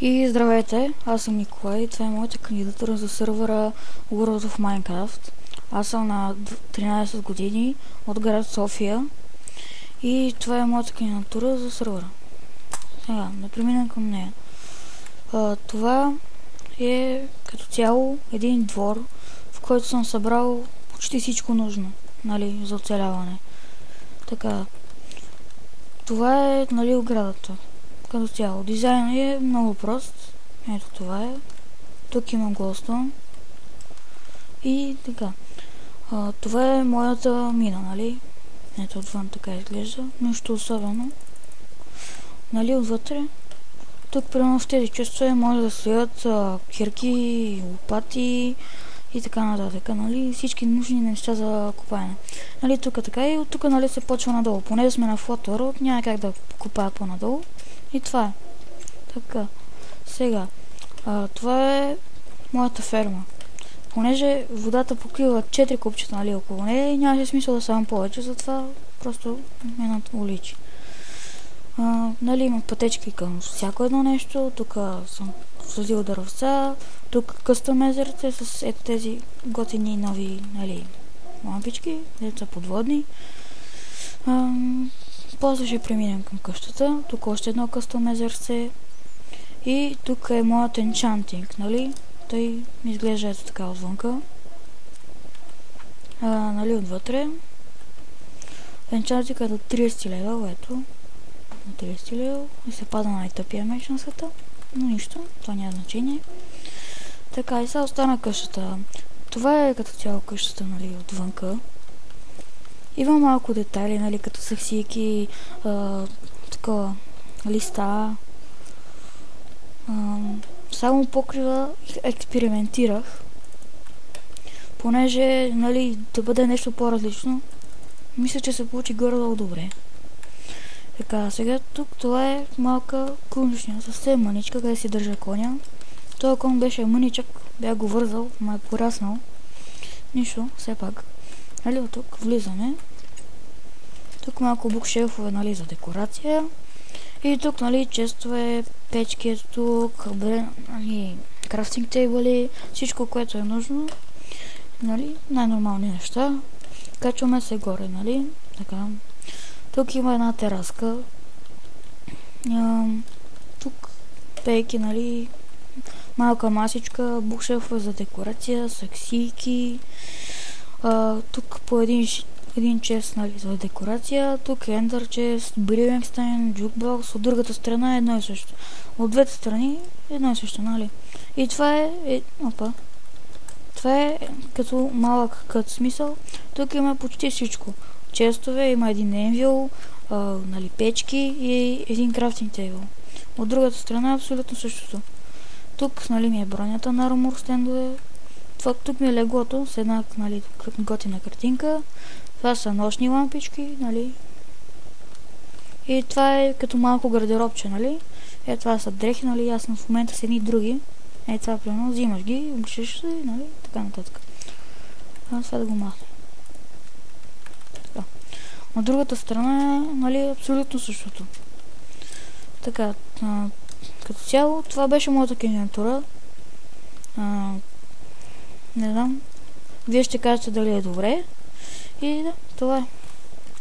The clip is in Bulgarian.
И здравейте, аз съм Николай, това е моята кандидатура за сървъра World of Minecraft. Аз съм на 13 години от град София и това е моята кандидатура за сървъра. Сега, да преминем към нея. Това е като цяло един двор, в който съм събрал почти всичко нужно, нали, за оцеляване. Така, това е, нали, оградата. Като цяло. Дизайнът е много прост. Ето това е. Тук има глостон. И така. Това е моята мина, нали? Ето отвън така изглежда. Нищо особено. Нали, отвътре. Тук примерно в тези честове може да стоят кирки, лопати и така нататък. Нали? Всички нужни неща за копаене. Нали, тук така и от тук, нали, се почва надолу. Понеже сме на флотър, няма как да копая по-надолу. И това е. Така. Сега. Това е моята ферма. Понеже водата покрива 4 купчета, нали, около нея и нямаше смисъл да сам повече, затова просто ме уличи. Нали, има пътечки към всяко едно нещо. Тук съм сложил дървца. Тук къстъмезерце с ето тези готини нови, нали, лампички, които са подводни. После ще преминем към къщата. Тук още едно къстъмезерце. И тук е моят енчантинг, нали? Той ми изглежда ето така отвънка. Нали, отвътре. Енчантинг е до 30 лева, ето. На 30 лева. И се пада на най-тъпия меч на света. Но нищо, това няма значение. Така, и сега остана къщата. Това е като цяло къщата, нали, отвънка. Има малко детайли, нали, като саксийки, такова, листа. Само покрива експериментирах, понеже, нали, да бъде нещо по-различно. Мисля, че се получи горе-долу добре. Така, сега тук това е малка конюшня, съвсем мъничка, къде си държа коня. Този кон беше мъничък, бях го вързал, ма е пораснал. Нищо, все пак. Нали, от тук влизаме. Тук малко букшелфове, нали, за декорация. И тук, нали, честове, печки е тук, нали, крафтинг тейбъли, всичко, което е нужно. Нали, най-нормални неща. Качваме се горе, нали, така. Тук има една тераска. Тук пейки, нали, малка масичка, букшелфове за декорация, саксийки. Тук по един чест, нали, за декорация. Тук е ендър чест, бривенстайн, джукбокс. От другата страна е едно и също. От двете страни е едно и също, нали. И това е... Това е като малък кът смисъл. Тук има почти всичко. Честове, има един енвил, нали, печки и един крафтинг тейбъл. От другата страна е абсолютно същото. Тук, нали, ми е бронята на армор стендове. Тук ми е леглото с една, нали, готина картинка. Това са нощни лампички, нали. И това е като малко гардеробче, нали. Това са дрехи, нали, аз в момента с едни други. Това, примерно, взимаш ги, обушиш се, нали, така нататък. Това да го махне. Така. От другата страна е, нали, абсолютно същото. Така, като цяло, това беше моята кандидатура. Не знам. Вие ще кажете дали е добре. И да, това е.